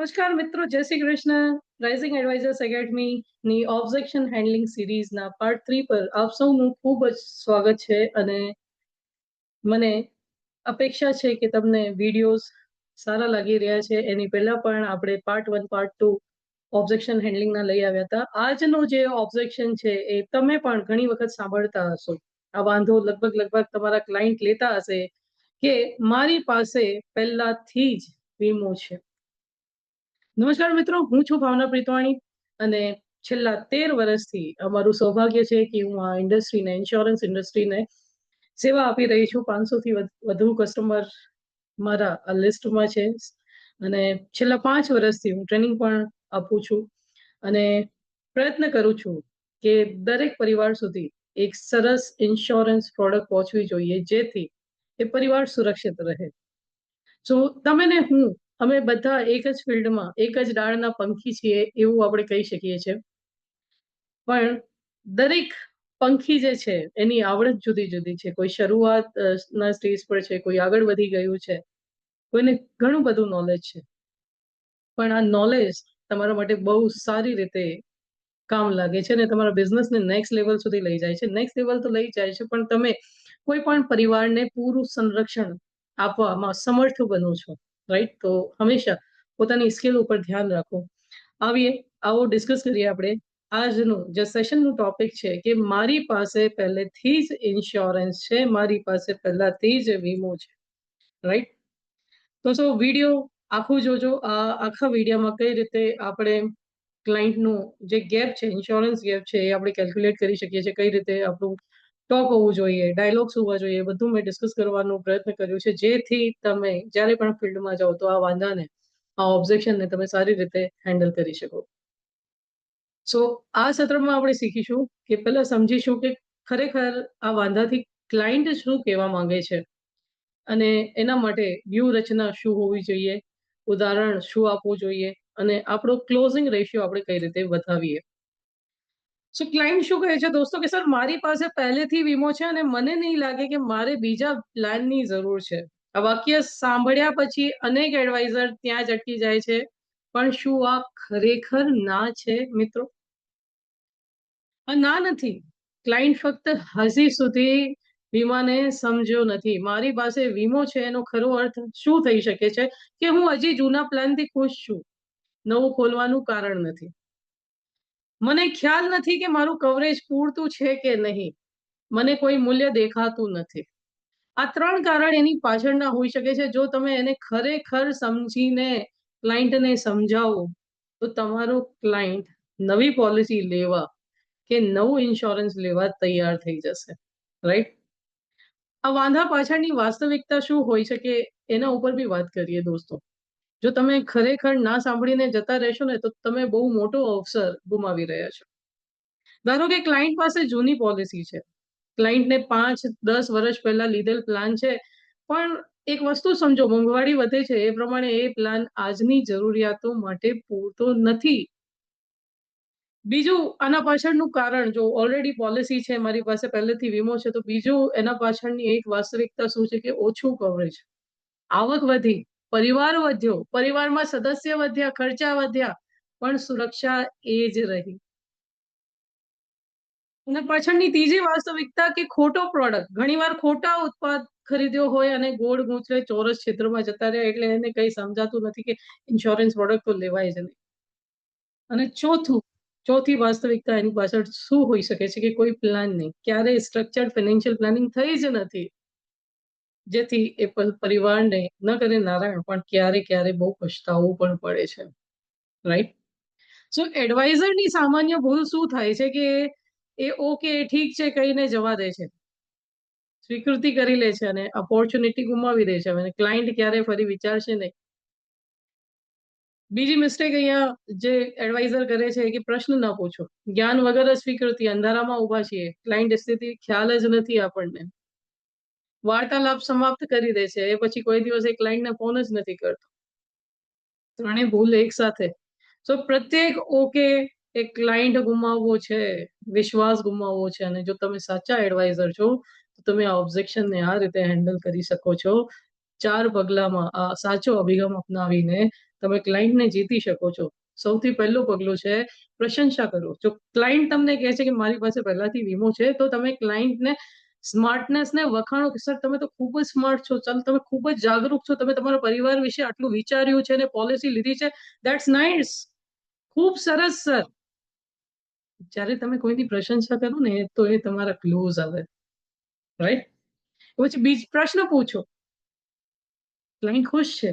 નમસ્કાર મિત્રો, Jai Shri Krishna. Rising advisors એકેડમીની ઓબ્જેક્શન હેન્ડલિંગ સિરીઝના પાર્ટ 3 પર આપ સૌનું ખૂબ જ સ્વાગત છે. અને મને અપેક્ષા છે કે તમને વિડીયોઝ સારા લાગી રહ્યા છે. એની પહેલા પણ આપણે પાર્ટ 1 પાર્ટ 2 ઓબ્જેક્શન હેન્ડલિંગના લઈ આવ્યા હતા. આજનો જે ઓબ્જેક્શન છે એ તમે પણ ઘણી વખત સાંભળતા હશો. આ વાંધો લગભગ તમારા ક્લાયન્ટ લેતા હશે કે મારી પાસે પહેલાથી જ વીમો છે. નમસ્કાર મિત્રો, હું છું ભાવના પ્રીતવાણી અને છેલ્લા 13 વર્ષથી અમારું સૌભાગ્ય છે કે હું આ ઇન્ડસ્ટ્રીને, ઇન્સ્યોરન્સ ઇન્ડસ્ટ્રીને સેવા આપી રહી છું. 500 થી વધુ કસ્ટમર મારા આ લિસ્ટમાં છે. અને છેલ્લા 5 વર્ષથી હું ટ્રેનિંગ પણ આપું છું અને પ્રયત્ન કરું છું કે દરેક પરિવાર સુધી એક સરસ ઇન્સ્યોરન્સ પ્રોડક્ટ પહોંચવી જોઈએ, જેથી એ પરિવાર સુરક્ષિત રહે. સો તમે ને હું, અમે બધા એક જ ફિલ્ડમાં, એક જ ડાળના પંખી છીએ એવું આપણે કહી શકીએ છીએ. પણ દરેક પંખી જે છે એની આવડત જુદી જુદી છે. કોઈ શરૂઆત ના સ્ટેજ પર છે, કોઈ આગળ વધી ગયું છે, કોઈને ઘણું બધું નોલેજ છે. પણ આ નોલેજ તમારા માટે બહુ સારી રીતે કામ લાગે છે અને તમારા બિઝનેસને નેક્સ્ટ લેવલ સુધી લઈ જાય છે. નેક્સ્ટ લેવલ તો લઈ જાય છે, પણ તમે કોઈ પણ પરિવારને પૂરું સંરક્ષણ આપવામાં સમર્થ બનો છો, રાઈટ? તો હંમેશા પોતાની સ્કિલ ઉપર ધ્યાન રાખો. આવો ડિસ્કસ કરીએ આપણે. આજનું જે સેશનનું ટોપિક છે કે મારી પાસે પહેલેથી જ ઇન્સ્યોરન્સ છે, મારી પાસે પહેલાથી જ વીમો છે, રાઈટ? તો વિડીયો આખું જોજો. આખા વિડીયોમાં કઈ રીતે આપણે ક્લાયન્ટનું જે ગેપ છે, ઇન્સ્યોરન્સ ગેપ છે, એ આપણે કેલ્ક્યુલેટ કરી શકીએ છીએ. કઈ રીતે આપણું ટોક હોવું જોઈએ, ડાયલોગ્સ હોવા જોઈએ, બધું મેં ડિસ્કસ કરવાનો પ્રયત્ન કર્યો છે, જેથી તમે જ્યારે પણ ફિલ્ડમાં જાઓ તો આ વાંધાને, આ ઓબ્જેક્શનને તમે સારી રીતે હેન્ડલ કરી શકો. સો આ સત્રમાં આપણે શીખીશું કે પહેલા સમજીશું કે ખરેખર આ વાંધાથી ક્લાયન્ટ શું કહેવા માંગે છે અને એના માટે વ્યૂહરચના શું હોવી જોઈએ, ઉદાહરણ શું આપવું જોઈએ અને આપણો ક્લોઝિંગ રેશિયો આપણે કઈ રીતે વધાવીએ. સો ક્લાયન્ટ શું કહે છે દોસ્તો કે સર, મારી પાસે પહેલેથી વીમો છે અને મને નહીં લાગે કે મારે બીજા પ્લાનની જરૂર છે. આ વાક્ય સાંભળ્યા પછી અનેક એડવાઇઝર ત્યાં જ અટકી જાય છે. પણ શું આ ખરેખર ના છે મિત્રો? ના નથી. ક્લાયન્ટ ફક્ત હજી સુધી વીમાને સમજ્યો નથી. મારી પાસે વીમો છે એનો ખરો અર્થ શું થઈ શકે છે કે હું હજી જૂના પ્લાનથી ખુશ છું, નવું ખોલવાનું કારણ નથી. મને ખ્યાલ નથી કે મારું કવરેજ પૂરતું છે કે નહીં, મને કોઈ મૂલ્ય દેખાતું નથી. આ 3 કારણ એની પાછળના હોઈ શકે છે. જો તમે એને ખરેખર સમજીને ક્લાયન્ટને સમજાવો તો તમારો ક્લાયન્ટ નવી પોલિસી લેવા કે નવું ઇન્સ્યોરન્સ લેવા તૈયાર થઈ જશે, રાઈટ? આ વાંધા પાછળની વાસ્તવિકતા શું હોઈ શકે એના ઉપર બી વાત કરીએ દોસ્તો. જો તમે ખરેખર ના સાંભળીને જતા રહેશો ને તો તમે બહુ મોટો અવસર ગુમાવી રહ્યા છો. ધારો કે ક્લાયન્ટ પાસે જૂની પોલિસી છે, ક્લાયન્ટને 5-10 વર્ષ પહેલા લીધેલ પ્લાન છે, પણ એક વસ્તુ સમજો, મોંઘવારી વધે છે એ પ્રમાણે એ પ્લાન આજની જરૂરિયાતો માટે પૂરતો નથી. બીજું, આના પાછળનું કારણ, જો ઓલરેડી પોલિસી છે, મારી પાસે પહેલેથી વીમો છે, તો બીજું એના પાછળની એક વાસ્તવિકતા શું છે કે ઓછું કવરેજ. આવક વધી, પરિવાર વધ્યો, પરિવારમાં સદસ્ય વધ્યા, ખર્ચા વધ્યા, પણ સુરક્ષા એ જ રહી. અને પાછળની ત્રીજી વાસ્તવિકતા કે ખોટો પ્રોડક્ટ, ઘણીવાર ખોટા ઉત્પાદ ખરીદ્યો હોય અને ગોળ ગૂંચવે ચોરસ ક્ષેત્રમાં જતા રહ્યા, એટલે એને કઈ સમજાતું નથી કે ઇન્સ્યોરન્સ પ્રોડક્ટ તો લેવાય જ નહીં. અને ચોથી વાસ્તવિકતા એની પાછળ શું હોઈ શકે છે કે કોઈ પ્લાન નહીં, ક્યારેય સ્ટ્રક્ચર્ડ ફાઇનાન્શિયલ પ્લાનિંગ થઈ જ નથી, જેથી એ પરિવારને ન કરે નારાયણ, પણ ક્યારે બહુ પછતાવવું પણ પડે છે, રાઈટ? સો એડવાઇઝરની સામાન્ય ભૂલ શું થાય છે કે એ ઓકે, ઠીક છે કહીને જવા દે છે, સ્વીકૃતિ કરી લે છે અને ઓપોર્ચ્યુનિટી ગુમાવી દે છે. અને ક્લાયન્ટ ક્યારે ફરી વિચારશે નહીં. બીજી મિસ્ટેક અહીંયા જે એડવાઇઝર કરે છે કે પ્રશ્ન ન પૂછો, જ્ઞાન વગર જ સ્વીકૃતિ, અંધારામાં ઊભા છીએ, ક્લાયન્ટ સ્થિતિ ખ્યાલ જ નથી આપણને, વાર્તાલાપ સમાપ્ત કરી દે છે, એ પછી કોઈ દિવસ એ ક્લાયન્ટને ફોન જ નથી કરતો. ત્રણેય ભૂલ એક સાથે. સો પ્રત્યેક ઓકે એક ક્લાયન્ટ ગુમાવવો છે, વિશ્વાસ ગુમાવવો છે. અને જો તમે સાચા એડવાઇઝર છો તો તમે આ ઓબ્જેક્શનને આ રીતે હેન્ડલ કરી શકો છો. 4 પગલામાં આ સાચો અભિગમ અપનાવીને તમે ક્લાયન્ટને જીતી શકો છો. સૌથી પહેલું પગલું છે પ્રશંસા કરો. જો ક્લાયન્ટ તમને કહે છે કે મારી પાસે પહેલાથી વીમો છે, તો તમે ક્લાયન્ટને સ્માર્ટનેસને વખાણો કે સર તમે તો ખૂબ જ સ્માર્ટ છો, ચાલ તમે ખૂબ જ જાગૃત છો, તમે તમારા પરિવાર વિશે આટલું વિચાર્યું છે અને પોલિસી લીધી છે, ધેટ્સ નાઇસ, ખૂબ સરસ સર. જ્યારે તમે કોઈની પ્રશંસા કરો ને તો એ તમારા ક્લોઝ આવે, રાઈટ? પછી બીજ પ્રશ્ન પૂછો. ક્લાયન્ટ ખુશ છે,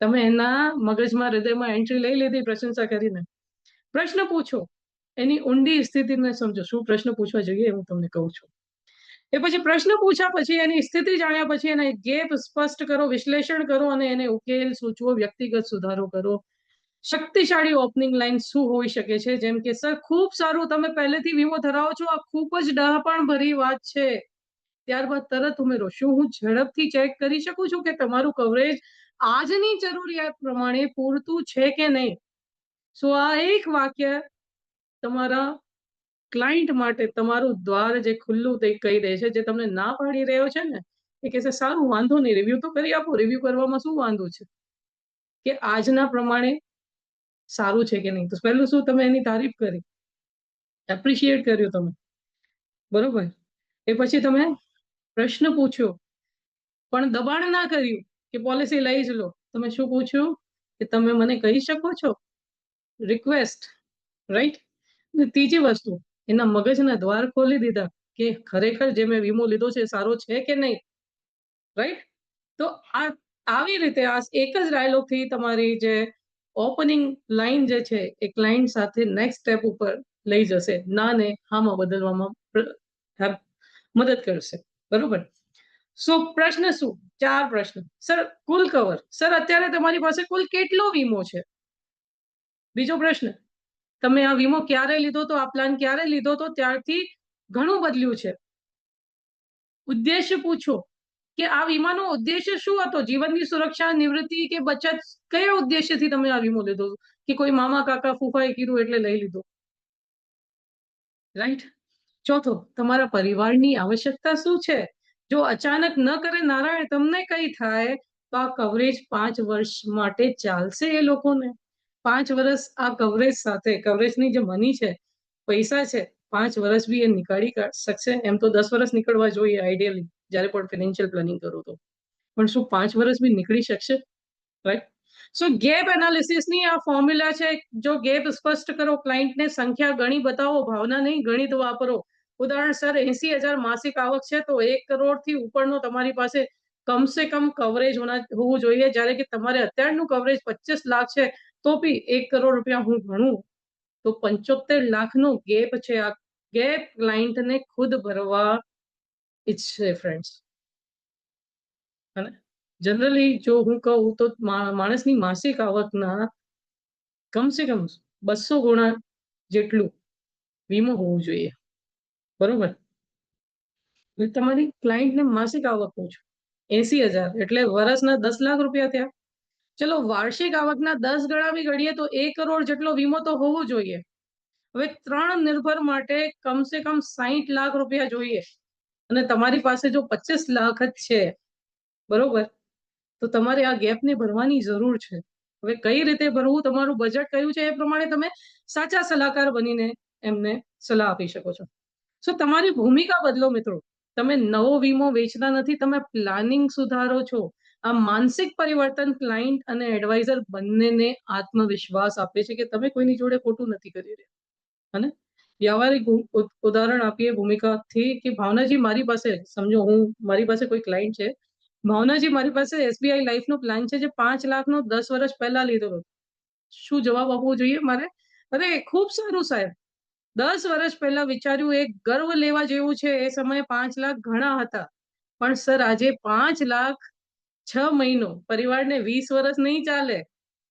તમે એના મગજમાં હૃદયમાં એન્ટ્રી લઈ લીધી પ્રશંસા કરીને. પ્રશ્ન પૂછો, એની ઊંડી સ્થિતિને સમજો. શું પ્રશ્ન પૂછવા જોઈએ હું તમને કહું છું. એ પછી પ્રશ્ન પૂછ્યા પછી એની સ્થિતિ જાણ્યા પછી એને ગેપ સ્પષ્ટ કરો, વિશ્લેષણ કરો અને એને ઉકેલ સૂચવો, વ્યક્તિગત સુધારો કરો. શક્તિશાળી ઓપનિંગ લાઈન શું હોઈ શકે છે? જેમ કે સર ખૂબ સારું, તમે પહેલેથી વીમો ધરાવો છો, આ ખૂબ જ ડહાપણ ભરી વાત છે. ત્યારબાદ તરત ઉમેરો, શું હું ઝડપથી ચેક કરી શકું છું કે તમારું કવરેજ આજની જરૂરિયાત પ્રમાણે પૂરતું છે કે નહીં? સો આ એક વાક્ય તમારા ક્લાયન્ટ માટે તમારું દ્વાર જે ખુલ્લું તે કહી દે છે. જે તમને ના પાડી રહ્યો છે ને એ કહેશે સારું વાંધો નહીં, રિવ્યુ તો કરી આપો, રિવ્યુ કરવામાં શું વાંધો છે, કે આજના પ્રમાણે સારું છે કે નહીં. તો પહેલું શું તમે એની તારીફ કરી, એપ્રિશિએટ કર્યું તમે, બરોબર. એ પછી તમે પ્રશ્ન પૂછ્યો પણ દબાણ ના કર્યું કે પોલિસી લઈ જ લો. તમે શું પૂછ્યું કે તમે મને કહી શકો છો, રિક્વેસ્ટ, રાઈટ. ત્રીજી વસ્તુ, એના મગજના દ્વાર ખોલી દીધા કે ખરેખર જે મેં વીમો લીધો છે સારો છે કે નહીં, રાઈટ. તો આ આવી રીતે આ એક જ ડાયલોગ થી તમારી જે ઓપનિંગ લાઈન જે છે એ ક્લાયન્ટ સાથે નેક્સ્ટ સ્ટેપ ઉપર લઈ જશે, ના ને હામાં બદલવામાં મદદ કરશે, બરોબર. સો પ્રશ્ન શું? 4 પ્રશ્ન. સર કુલ કવર, સર અત્યારે તમારી પાસે કુલ કેટલો વીમો છે? બીજો પ્રશ્ન, તમે આ વીમો ક્યારે લીધો તો, આ પ્લાન ક્યારે લીધો તો, ત્યારથી ઘણું બદલ્યું છે. ઉદ્દેશ્ય પૂછો કે આ વીમાનો ઉદ્દેશ્ય શું હતો? જીવનની સુરક્ષા, નિવૃત્તિ કે બચત? કયા ઉદ્દેશ્યથી તમે આ વીમો લીધો કે કોઈ મામા કાકા ફૂફાએ કીધું એટલે લઈ લીધો, રાઈટ. ચોથો, તમારા પરિવારની આવશ્યકતા શું છે? જો અચાનક ન કરે નારાયણ તમને કઈ થાય તો આ કવરેજ 5 વર્ષ માટે ચાલશે એ લોકોને. 5 વર્ષ આ કવરેજ સાથે, કવરેજની જે મની છે, પૈસા છે, 5 વર્ષ બી એ નીકાળી શકશે. એમ તો 10 વર્ષ નીકળવા જોઈએ આઈડિયલી, જ્યારે પણ ફાઇનાન્શિયલ પ્લાનિંગ કરો તો. પણ શું 5 વર્ષ બી નીકળી શકશે, રાઈટ? સો ગેપ એનાલિસિસની આ ફોર્મ્યુલા છે. જો ગેપ સ્પષ્ટ કરો, ક્લાયન્ટને સંખ્યા ગણી બતાવો, ભાવના નહીં ગણિત વાપરો. ઉદાહરણ સર 80,000 માસિક આવક છે તો 1 કરોડથી ઉપરનો તમારી પાસે કમસે કમ કવરેજ હોવું જોઈએ, જ્યારે કે તમારે અત્યારનું કવરેજ 25 લાખ છે તો બી 1 કરોડ રૂપિયા હું ગણું તો 75 લાખનો ગેપ છે. આ ગેપ ક્લાયન્ટને ખુદ ભરવા ઈચ્છે ફ્રેન્ડ્સ. અને જનરલી જો હું કહું તો માણસની માસિક આવકના કમસે કમ 200 ગુણા જેટલું વીમો હોવું જોઈએ, બરોબર. તમારી ક્લાયન્ટને માસિક આવક પૂછો 80,000 એટલે વર્ષના 10 લાખ રૂપિયા થયા. ચલો વાર્ષિક આવકના 10 ગણા બી ગણીએ તો 1 કરોડ જેટલો વીમો તો હોવો જોઈએ. હવે 3 નિર્ભર માટે કમસે કમ 60 લાખ રૂપિયા જોઈએ અને તમારી પાસે જો 25 લાખ જ છે, બરોબર, તો તમારે આ ગેપને ભરવાની જરૂર છે. હવે કઈ રીતે ભરવું, તમારું બજેટ કયું છે એ પ્રમાણે તમે સાચા સલાહકાર બનીને એમને સલાહ આપી શકો છો. સો તમારી ભૂમિકા બદલો મિત્રો. તમે નવો વીમો વેચતા નથી, તમે પ્લાનિંગ સુધારો છો. આ માનસિક પરિવર્તન ક્લાયન્ટ અને એડવાઇઝર બંનેને આત્મવિશ્વાસ આપે છે કે તમે કોઈની જોડે ખોટું નથી કરી રહ્યા. અને વ્યવહારિક ઉદાહરણ આપીએ ભૂમિકાથી કે ભાવનાજી મારી પાસે, સમજો હું, મારી પાસે કોઈ ક્લાયન્ટ છે, ભાવનાજી મારી પાસે એસબીઆઈ લાઈફનો પ્લાન છે જે 5 લાખનો 10 વર્ષ પહેલા લીધો હતો. શું જવાબ આપવો જોઈએ મારે? અરે ખૂબ સારું સાહેબ, 10 વર્ષ પહેલા વિચાર્યું, એક ગર્વ લેવા જેવું છે. એ સમયે 5 લાખ ઘણા હતા, પણ સર આજે 5 લાખ 6 મહિનો, પરિવારને 20 વર્ષ નહીં ચાલે.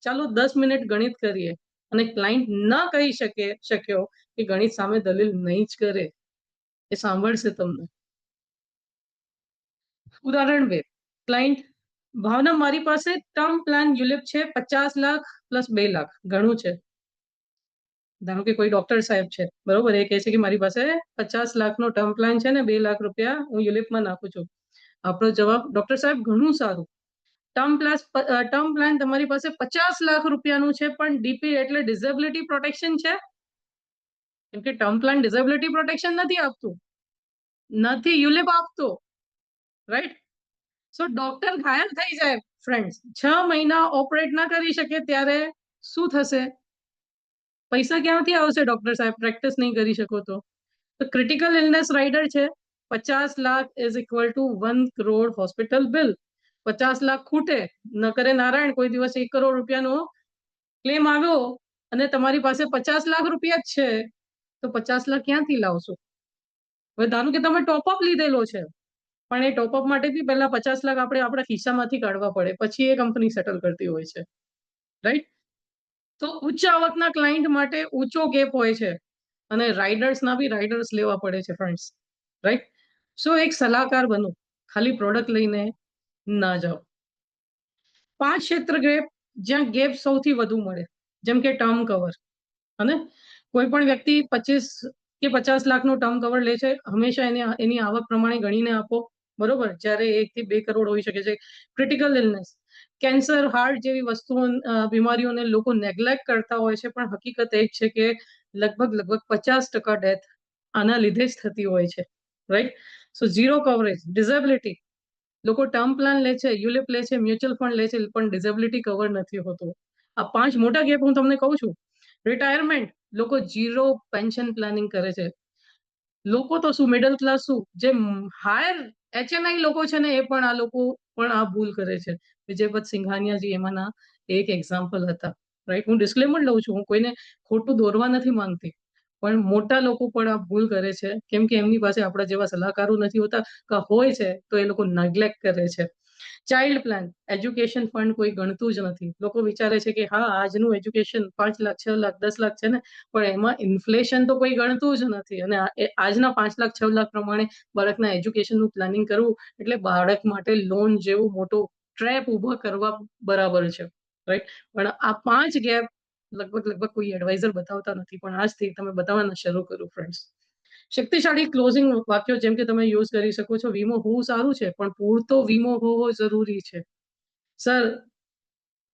ચાલો 10 મિનિટ ગણિત કરીએ. અને ક્લાયન્ટ ન કહી શક્યો કે ગણિત સામે દલીલ નહીં જ કરે, એ સાંભળશે તમને. ઉદાહરણ 2, ક્લાયન્ટ, ભાવના મારી પાસે ટર્મ પ્લાન યુલિપ છે 50 લાખ પ્લસ 2 લાખ, ઘણું છે. ધારો કે કોઈ ડોક્ટર સાહેબ છે, બરોબર, એ કહે છે કે મારી પાસે 50 લાખનો ટર્મ પ્લાન છે ને 2 લાખ રૂપિયા હું યુલિપમાં નાખું છું. આપણો જવાબ, ડોક્ટર સાહેબ ઘણું સારું, ટર્મ પ્લાન તમારી પાસે 50 લાખ રૂપિયાનું છે, પણ ડીપી એટલે ડિસેબિલિટી પ્રોટેક્શન છે. કેમ કે ટર્મ પ્લાન ડિસેબિલિટી પ્રોટેક્શન નથી આપતું, નથી યુલિપ આપતો, રાઈટ? સો ડોક્ટર ઘાયલ થઈ જાય ફ્રેન્ડ્સ, 6 મહિના ઓપરેટ ના કરી શકે ત્યારે શું થશે? પૈસા ક્યાંથી આવશે ડોક્ટર સાહેબ, પ્રેક્ટિસ નહીં કરી શકો તો? ક્રિટિકલ ઇલનેસ રાઇડર છે, 50 lakh is equal two 1 crore hospital bill. 50 lakh ખૂટે ન કરે નારાયણ, કોઈ દિવસ 1 કરોડ રૂપિયાનો ક્લેમ આવ્યો અને તમારી પાસે 50 લાખ રૂપિયા જ છે, તો 50 લાખ ક્યાંથી લાવશો? હવે ધારો કે તમે ટોપઅપ લીધેલો છે, પણ એ ટોપઅપ માટે બી પહેલા 50 લાખ આપણે આપણા ખિસ્સામાંથી કાઢવા પડે, પછી એ કંપની સેટલ કરતી હોય છે, રાઈટ? તો ઉચ્ચ આવકના ક્લાયન્ટ માટે ઊંચો ગેપ હોય છે, અને રાઇડર્સના બી રાઇડર્સ લેવા પડે છે ફ્રેન્ડ્સ, રાઈટ? સો એક સલાહકાર બનો, ખાલી પ્રોડક્ટ લઈને ના જાઓ. 5 ક્ષેત્ર ગેપ જ્યાં ગેપ સૌથી વધુ મળે, જેમ કે ટર્મ કવર. અને કોઈ પણ વ્યક્તિ 25 કે 50 લાખનું ટર્મ કવર લે છે, હંમેશા એની આવક પ્રમાણે ગણીને આપો, બરોબર? જ્યારે 1 થી 2 કરોડ હોઈ શકે છે. ક્રિટિકલ ઇલનેસ, કેન્સર, હાર્ટ જેવી વસ્તુઓ, બીમારીઓને લોકો નેગ્લેક્ટ કરતા હોય છે, પણ હકીકત એ જ છે કે લગભગ 50% ડેથ આના લીધે જ થતી હોય છે, રાઈટ? સો ઝીરો કવરેજ, ડિસેબિલિટી, લોકો ટર્મ પ્લાન લે છે, યુલિપ લે છે, મ્યુચ્યુઅલ ફંડ લે છે, પણ ડિસેબિલિટી કવર નથી હોતું. આ 5 મોટા ગેપ હું તમને કહું છું. રિટાયરમેન્ટ, લોકો ઝીરો પેન્શન પ્લાનિંગ કરે છે. લોકો તો શું, મિડલ ક્લાસ શું, જે હાયર HNI લોકો છે ને, એ પણ આ લોકો પણ આ ભૂલ કરે છે. વિજયપત સિંઘાનિયાજી એમાંના એક એક્ઝામ્પલ હતા, રાઈટ? હું ડિસ્ક્લેમર લઉં છું, હું કોઈને ખોટું દોરવા નથી માંગતી, પણ મોટા લોકો પણ આ ભૂલ કરે છે, કેમ કે એમની પાસે આપણા જેવા સલાહકારો નથી હોતા, કે હોય છે તો એ લોકો નેગ્લેક્ટ કરે છે. ચાઇલ્ડ પ્લાન, એજ્યુકેશન ફંડ કોઈ ગણતું જ નથી. લોકો વિચારે છે કે હા, આજનું એજ્યુકેશન 5 લાખ, 6 લાખ, 10 લાખ છે ને, પણ એમાં ઇન્ફ્લેશન તો કોઈ ગણતું જ નથી. અને આજના 5 લાખ, 6 લાખ પ્રમાણે બાળકના એજ્યુકેશનનું પ્લાનિંગ કરવું એટલે બાળક માટે લોન જેવું મોટો ટ્રેપ ઉભો કરવા બરાબર છે, રાઈટ? પણ આ 5 ગેપ લગભગ કોઈ એડવાઇઝર બતાવતા નથી, પણ આજથી તમે બતાવવાના શરૂ કરો ફ્રેન્ડ્સ. શક્તિશાળી ક્લોઝિંગ વાક્યો, જેમ કે તમે યુઝ કરી શકો છો, વીમો હોવું સારું છે, પણ પૂરતો વીમો હોવો જરૂરી છે. સર,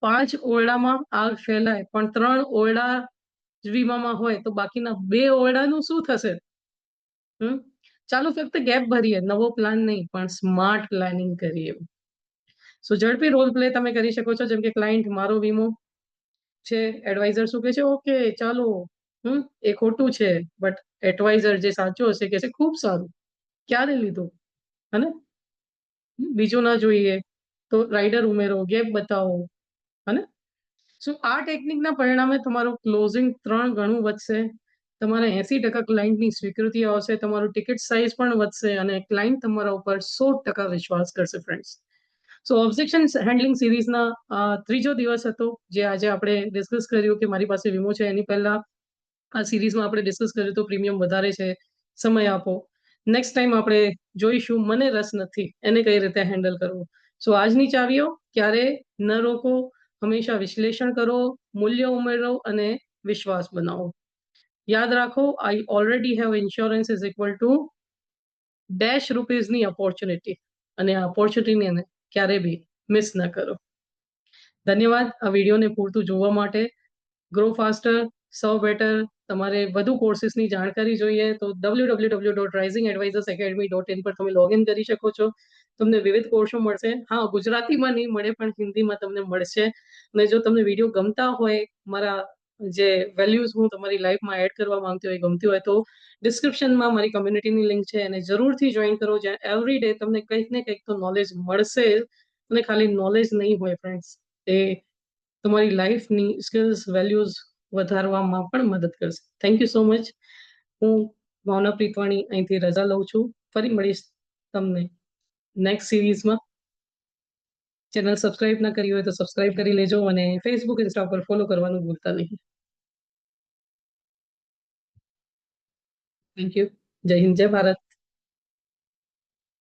5 ઓરડામાં આગ ફેલાય, પણ 3 ઓરડા વીમામાં હોય, તો બાકીના 2 ઓરડાનું શું થશે? ચાલો ફક્ત ગેપ ભરીએ, નવો પ્લાન નહીં, પણ સ્માર્ટ પ્લાનિંગ કરીએ. સો ઝડપી રોલ પ્લે તમે કરી શકો છો, જેમ કે ક્લાયન્ટ, મારો વીમો છે, એડવાઇઝર શું કહે છે? ઓકે ચાલો, એ ખોટું છે, બટ એડવાઇઝર જે સાચો હશે કે છે ખૂબ સારું, ક્યારે લીધું, અને બીજું ના જોઈએ તો રાઇડર ઉમેરો, ગેપ બતાવો, અને સો આ ટેકનિકના પરિણામે તમારું ક્લોઝિંગ 3 ગણું વધશે, તમારા 80% ક્લાયન્ટની સ્વીકૃતિ આવશે, તમારું ટિકિટ સાઇઝ પણ વધશે, અને ક્લાયન્ટ તમારા ઉપર 100% વિશ્વાસ કરશે ફ્રેન્ડ્સ. સો ઓબ્જેક્શન હેન્ડલિંગ સિરીઝના ત્રીજો દિવસ હતો, જે આજે આપણે ડિસ્કસ કર્યું કે મારી પાસે વીમો છે. એની પહેલા આ સિરીઝમાં આપણે ડિસ્કસ કર્યું તો પ્રીમિયમ વધારે છે, સમય આપો. નેક્સ્ટ ટાઈમ આપણે જોઈશું મને રસ નથી, એને કઈ રીતે હેન્ડલ કરવું. સો આજની ચાવીઓ, ક્યારે ન રોકો, હંમેશા વિશ્લેષણ કરો, મૂલ્ય ઉમેરો અને વિશ્વાસ બનાવો. યાદ રાખો, I already have insurance is equal to ₹ની ઓપોર્ચ્યુનિટી, અને આ ઓપોર્ચ્યુનિટીને ક્યારે બી મિસ ન કરો. ધન્યવાદ આ વિડીયોને પૂરતું જોવા માટે. ગ્રો ફાસ્ટર, સર્વ બેટર. તમારે વધુ કોર્સીસની જાણકારી જોઈએ તો www.risingadvisorsacademy.in પર તમે લોગિન કરી શકો છો. તમને વિવિધ કોર્સો મળશે. હા, ગુજરાતીમાં નહીં મળે, પણ હિન્દીમાં તમને મળશે. અને જો તમને વિડીયો ગમતા હોય, મારા જે વેલ્યુઝ હું તમારી લાઈફમાં એડ કરવા માંગતી હોય, ગમતી હોય, તો ડિસ્ક્રિપ્શનમાં મારી કમ્યુનિટીની લિંક છે, એને જરૂરથી જોઈન કરો, જ્યાં એવરી ડે તમને કંઈક ને કંઈક તો નોલેજ મળશે. અને ખાલી નોલેજ નહીં હોય ફ્રેન્ડ્સ, એ તમારી લાઈફની સ્કિલ્સ, વેલ્યુઝ વધારવામાં પણ મદદ કરશે. Thank you so much. હું ભાવના પ્રીતવાણી અહીંથી રજા લઉં છું. ફરી મળીશ તમને નેક્સ્ટ સિરીઝમાં. ચેનલ સબસ્ક્રાઇબ ના કરી હોય તો સબસ્ક્રાઇબ કરી લેજો, અને ફેસબુક, ઇન્સ્ટા પર ફોલો કરવાનું ભૂલતા નહીં. Thank you. જય હિન્દ, જય ભારત.